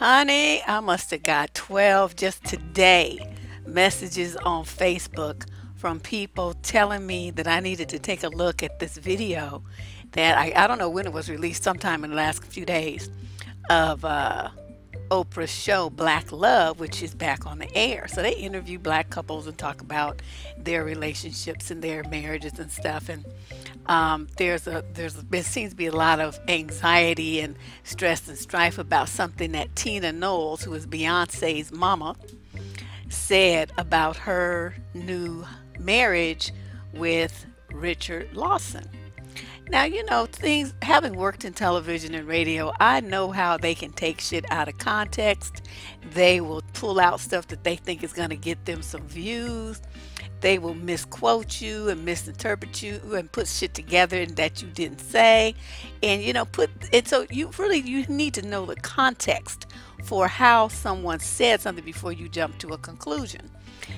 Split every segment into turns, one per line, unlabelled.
Honey, I must have got 12 just today messages on Facebook from people telling me that I needed to take a look at this video that I don't know when it was released, sometime in the last few days, of Oprah's show Black Love, which is back on the air. So they interview black couples and talk about their relationships and their marriages and stuff. And there seems to be a lot of anxiety and stress and strife about something that Tina Knowles, who is Beyonce's mama, said about her new marriage with Richard Lawson. Now, you know, things, having worked in television and radio, I know how they can take shit out of context. They will pull out stuff that they think is going to get them some views. They will misquote you and misinterpret you and put shit together that you didn't say. And, you know, so you need to know the context for how someone said something before you jump to a conclusion.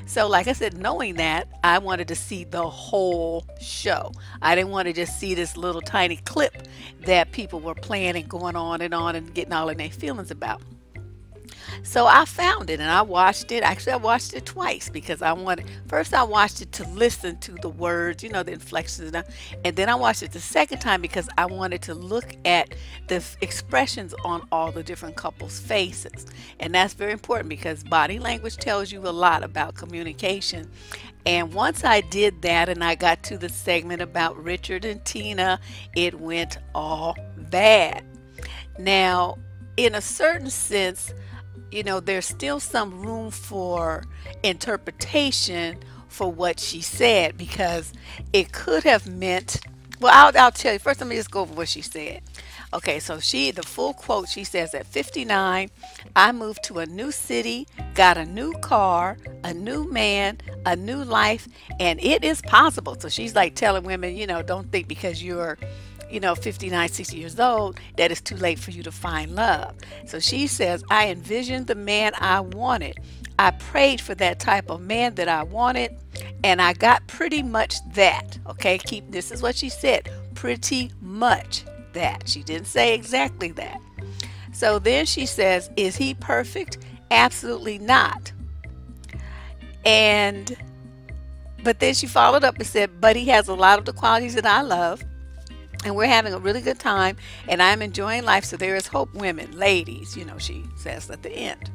So like I said, knowing that, I wanted to see the whole show. I didn't want to just see this little tiny clip that people were playing and going on and getting all in their feelings about. So I found it and I watched it. Actually, I watched it twice because I watched it to listen to the words, you know, the inflections, and then I watched it the second time because I wanted to look at the expressions on all the different couples' faces. And that's very important because body language tells you a lot about communication. And once I did that and I got to the segment about Richard and Tina, it went all bad. Now, in a certain sense, you know, there's still some room for interpretation for what she said because it could have meant, well, I'll tell you. First, let me just go over what she said. Okay, so the full quote, she says, at 59, I moved to a new city, got a new car, a new man, a new life, and it is possible. So she's like telling women, you know, don't think because you're 59, 60 years old, that it's too late for you to find love. So she says, I envisioned the man I wanted. I prayed for that type of man that I wanted, and I got pretty much that. Okay, this is what she said, pretty much that. She didn't say exactly that. So then she says, is he perfect? Absolutely not. But then she followed up and said, but he has a lot of the qualities that I love. And we're having a really good time, and I'm enjoying life, so there is hope, women, ladies, you know, she says at the end.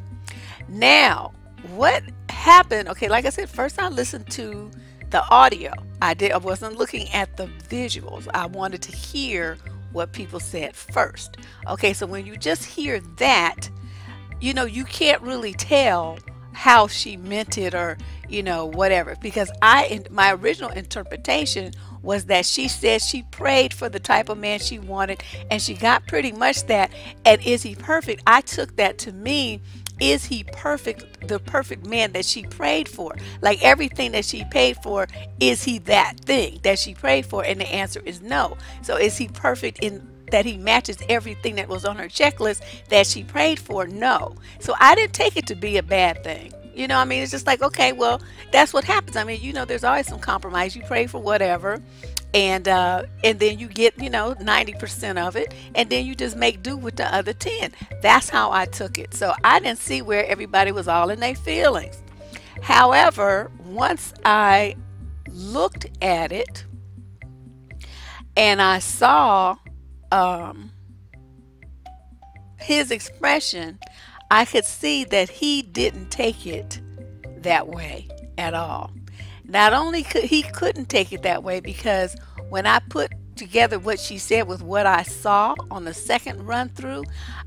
Now, what happened? Okay, like I said, first I listened to the audio. I wasn't looking at the visuals. I wanted to hear what people said first. Okay, so when you just hear that, you know, you can't really tell how she meant it or, you know, whatever, because my original interpretation was that she said she prayed for the type of man she wanted and she got pretty much that. And is he perfect? I took that to mean, is he perfect, the perfect man that she prayed for? Like everything that she paid for, is he that thing that she prayed for? And the answer is no. So is he perfect in that he matches everything that was on her checklist that she prayed for? No. So I didn't take it to be a bad thing. You know, I mean, it's just like, okay, well, that's what happens. I mean, you know, there's always some compromise. You pray for whatever, and then you get, you know, 90% of it, and then you just make do with the other 10. That's how I took it. So I didn't see where everybody was all in their feelings. However, once I looked at it and I saw his expression, I could see that he didn't take it that way at all. Not only couldn't take it that way because when I put together what she said with what I saw on the second run through,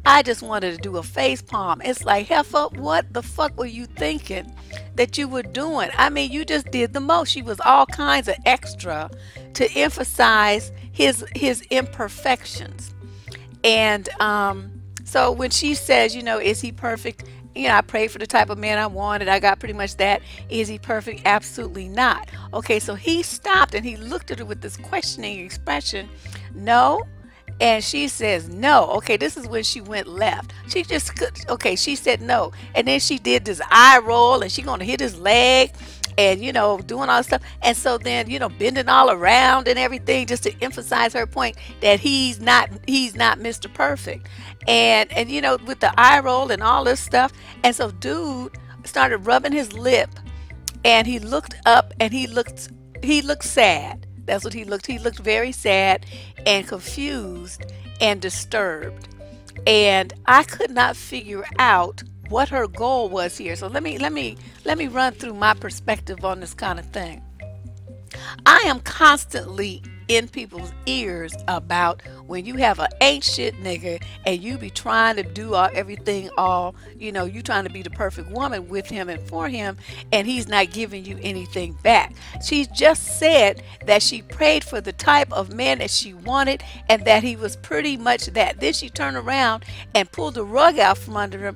I just wanted to do a face palm. It's like, heifer, what the fuck were you thinking that you were doing? I mean, you just did the most. She was all kinds of extra to emphasize his imperfections. And so when she says, you know, is he perfect? You know, I prayed for the type of man I wanted. I got pretty much that. Is he perfect? Absolutely not. Okay, so he stopped and he looked at her with this questioning expression. No. And she says no. Okay, this is when she went left. She just could. Okay, she said no. And then she did this eye roll and she gonna hit his leg. and doing all this stuff, and so then bending all around and everything just to emphasize her point that he's not Mr. Perfect, and with the eye roll and all this stuff. And so dude started rubbing his lip, and he looked up, and he looked sad. That's what he looked. He looked very sad and confused and disturbed. And I could not figure out what her goal was here. So let me run through my perspective on this kind of thing. I am constantly in people's ears about when you have an ain't shit nigga and you be trying to do everything you trying to be the perfect woman with him and for him, and he's not giving you anything back. She just said that she prayed for the type of man that she wanted and that he was pretty much that. Then she turned around and pulled the rug out from under him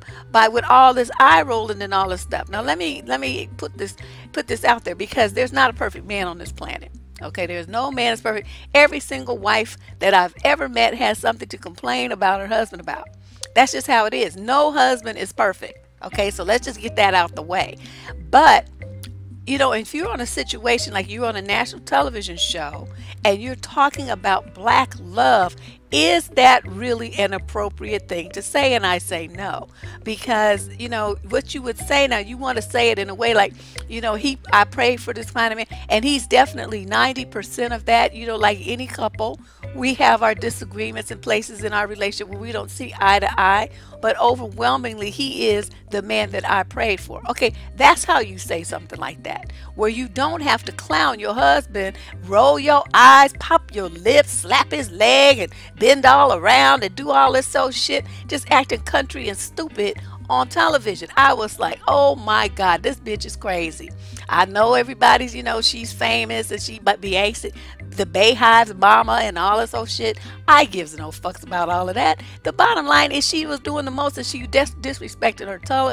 with all this eye rolling and all this stuff. Now let me put this out there, because there's not a perfect man on this planet. Okay, there's no man that's perfect. Every single wife that I've ever met has something to complain about her husband about. That's just how it is. No husband is perfect. Okay, so let's just get that out the way. But if you're on a situation like you're on a national television show and you're talking about black love, is that really an appropriate thing to say? And I say no, because what you would say now, you want to say it in a way like, I prayed for this kind of man, and he's definitely 90% of that. Like any couple, we have our disagreements and places in our relationship where we don't see eye to eye, but overwhelmingly he is the man that I prayed for. Okay, that's how you say something like that, where you don't have to clown your husband, roll your eyes, pop your lips, slap his leg, and bend all around and do all this shit, just acting country and stupid on television. I was like, oh my God, this bitch is crazy. I know everybody's, she's famous and she might be the Bayhive's mama and all this shit. I gives no fucks about all of that. The bottom line is she was doing the most, and she disrespected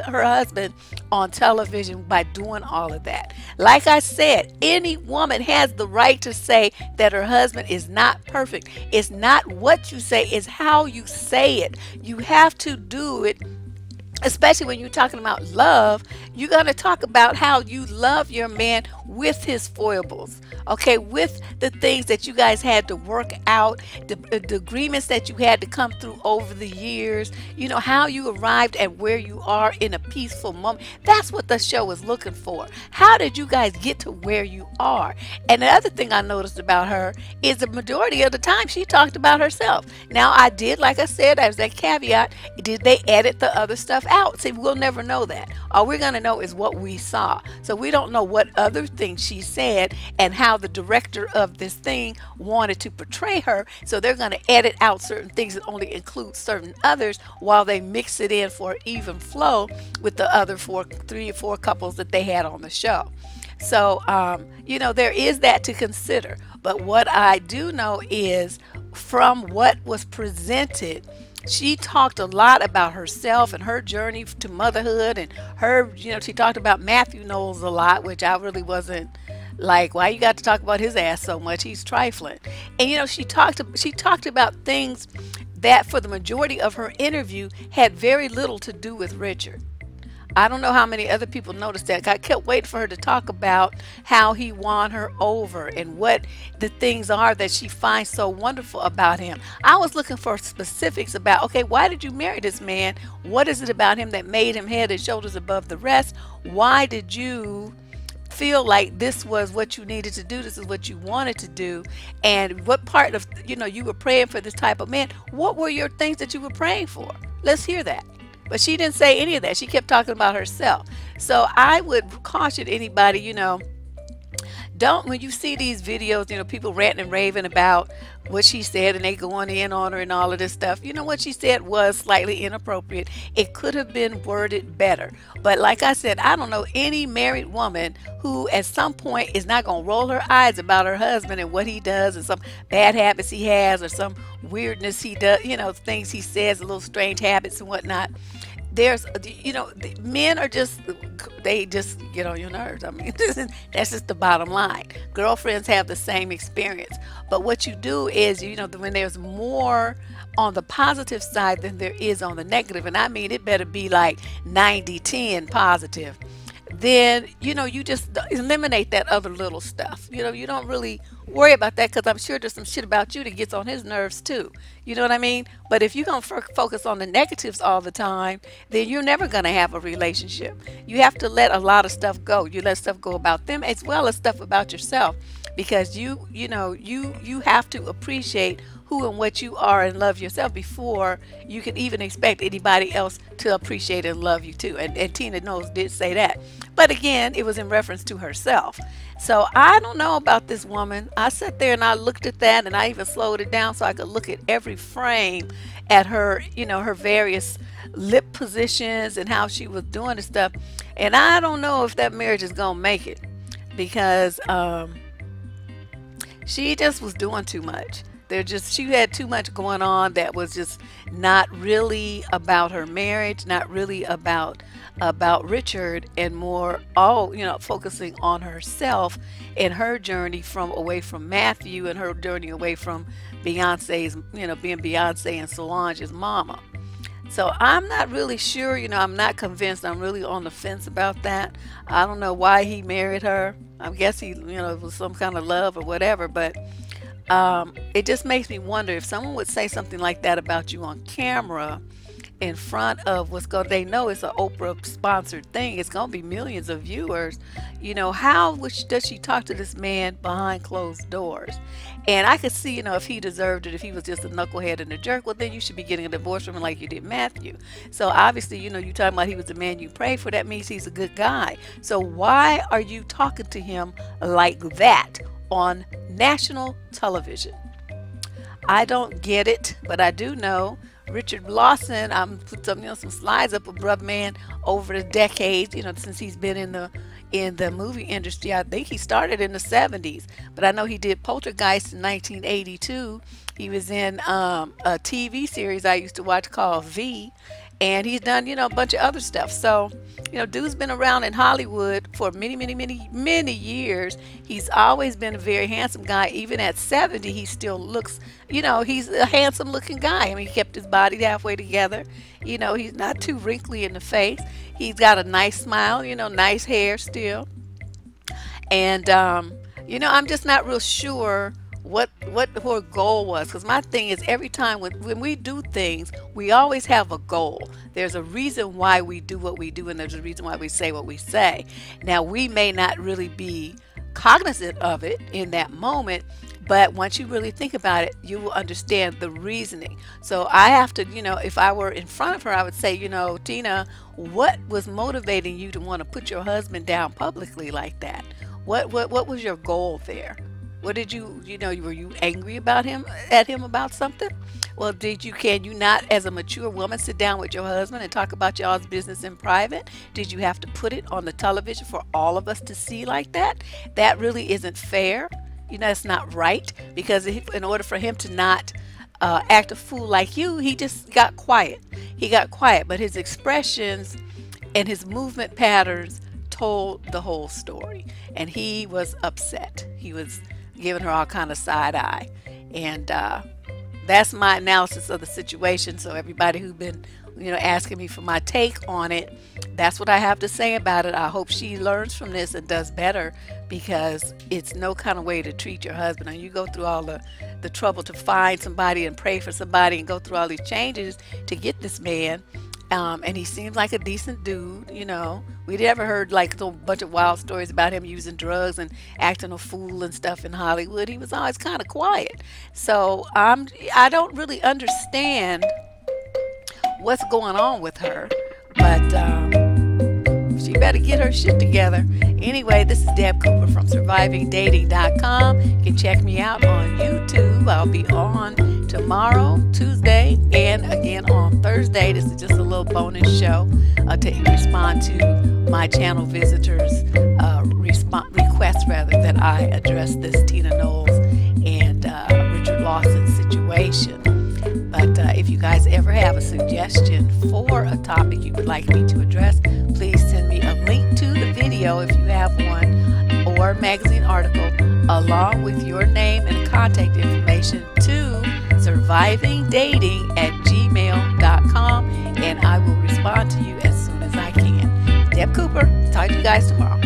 her husband on television by doing all of that. Like I said, any woman has the right to say that her husband is not perfect. It's not what you say, it's how you say it. You have to do it. Especially when you're talking about love, you're going to talk about how you love your man with his foibles, okay, with the things that you guys had to work out, the agreements that you had to come through over the years, how you arrived at where you are in a peaceful moment. That's what the show is looking for. How did you guys get to where you are? And the other thing I noticed about her is the majority of the time she talked about herself. Now, like I said, as that caveat, did they edit the other stuff out? See, we'll never know that. All we're going to know is what we saw. So we don't know what other things she said and how the director of this thing wanted to portray her. So they're going to edit out certain things and only include certain others while they mix it in for even flow with the other 3 or 4 couples that they had on the show. So, there is that to consider. But what I do know is from what was presented, she talked a lot about herself and her journey to motherhood, and she talked about Matthew Knowles a lot, which I really wasn't like, why you got to talk about his ass so much? He's trifling. And she talked about things that for the majority of her interview had very little to do with Richard. I don't know how many other people noticed that. I kept waiting for her to talk about how he won her over and what the things are that she finds so wonderful about him. I was looking for specifics about, okay, why did you marry this man? What is it about him that made him head and shoulders above the rest? Why did you feel like this was what you needed to do? This is what you wanted to do. And what part of, you were praying for this type of man? What were your things that you were praying for? Let's hear that. But she didn't say any of that. She kept talking about herself. So I would caution anybody, don't, when you see these videos, people ranting and raving about what she said and they going in on her and all of this stuff. What she said was slightly inappropriate. It could have been worded better. But like I said, I don't know any married woman who at some point is not going to roll her eyes about her husband and what he does and some bad habits he has or some weirdness he does, things he says, little strange habits and whatnot. There's, men are they just get on your nerves. I mean, that's just the bottom line. Girlfriends have the same experience. But what you do is, when there's more on the positive side than there is on the negative, and I mean, it better be like 90-10 positive. then you just eliminate that other little stuff. You don't really worry about that, because I'm sure there's some shit about you that gets on his nerves too. You know what I mean? But if you're gonna focus on the negatives all the time, then you're never gonna have a relationship. You have to let a lot of stuff go. You let stuff go about them as well as stuff about yourself, because you have to appreciate who and what you are and love yourself before you can even expect anybody else to appreciate and love you too. And Tina Knowles did say that. But again, it was in reference to herself. So I don't know about this woman. I sat there and I looked at that, and I even slowed it down so I could look at every frame at her, her various lip positions and how she was doing the stuff. And I don't know if that marriage is going to make it, because she just was doing too much. She had too much going on that was just not really about her marriage, not really about Richard, and more focusing on herself and her journey away from Matthew, and her journey away from Beyonce's, being Beyonce and Solange's mama. So I'm not really sure, I'm not convinced. I'm really on the fence about that. I don't know why he married her. I guess he, it was some kind of love or whatever, but it just makes me wonder if someone would say something like that about you on camera in front of they know it's an Oprah sponsored thing. It's going to be millions of viewers. How does she talk to this man behind closed doors? And I could see, if he deserved it, if he was just a knucklehead and a jerk, well, then you should be getting a divorce from him like you did Matthew. So obviously, you're talking about he was the man you pray for. That means he's a good guy. So why are you talking to him like that on national television? I don't get it, but I do know Richard Lawson. I'm put some slides up of brother man over the decades, since he's been in the movie industry. I think he started in the 70s, but I know he did Poltergeist in 1982. He was in a TV series I used to watch called V, and he's done a bunch of other stuff. So dude's been around in Hollywood for many years. He's always been a very handsome guy. Even at 70, he still looks, he's a handsome looking guy. I mean, he kept his body halfway together. He's not too wrinkly in the face. He's got a nice smile, nice hair still. And I'm just not real sure what her goal was, because my thing is, every time when we do things, we always have a goal. There's a reason why we do what we do, and there's a reason why we say what we say. Now, we may not really be cognizant of it in that moment, but once you really think about it, you will understand the reasoning. So I have to, if I were in front of her, I would say, Tina, what was motivating you to want to put your husband down publicly like that? What was your goal there? What did were you angry at him about something? Well, can you not, as a mature woman, sit down with your husband and talk about y'all's business in private? Did you have to put it on the television for all of us to see like that? That really isn't fair. It's not right, because in order for him to not act a fool like you, he just got quiet. He got quiet, but his expressions and his movement patterns told the whole story, and he was upset. He was giving her all kind of side eye, and that's my analysis of the situation. So everybody who's been asking me for my take on it, that's what I have to say about it. I hope she learns from this and does better, because it's no kind of way to treat your husband. And you go through all the trouble to find somebody and pray for somebody and go through all these changes to get this man. And he seems like a decent dude. We never heard like a bunch of wild stories about him using drugs and acting a fool and stuff in Hollywood. He was always kind of quiet. So I don't really understand what's going on with her, but she better get her shit together. Anyway, this is Deb Cooper from survivingdating.com. You can check me out on YouTube. I'll be on tomorrow, Tuesday, and again on Thursday. This is just a little bonus show to respond to my channel visitors' requests that I address this Tina Knowles and Richard Lawson situation. But if you guys ever have a suggestion for a topic you would like me to address, please send me a link to the video if you have one, or magazine article, along with your name and contact information to survivingdating@gmail.com, and I will respond to you as soon as I can. Deb Cooper. Talk to you guys tomorrow.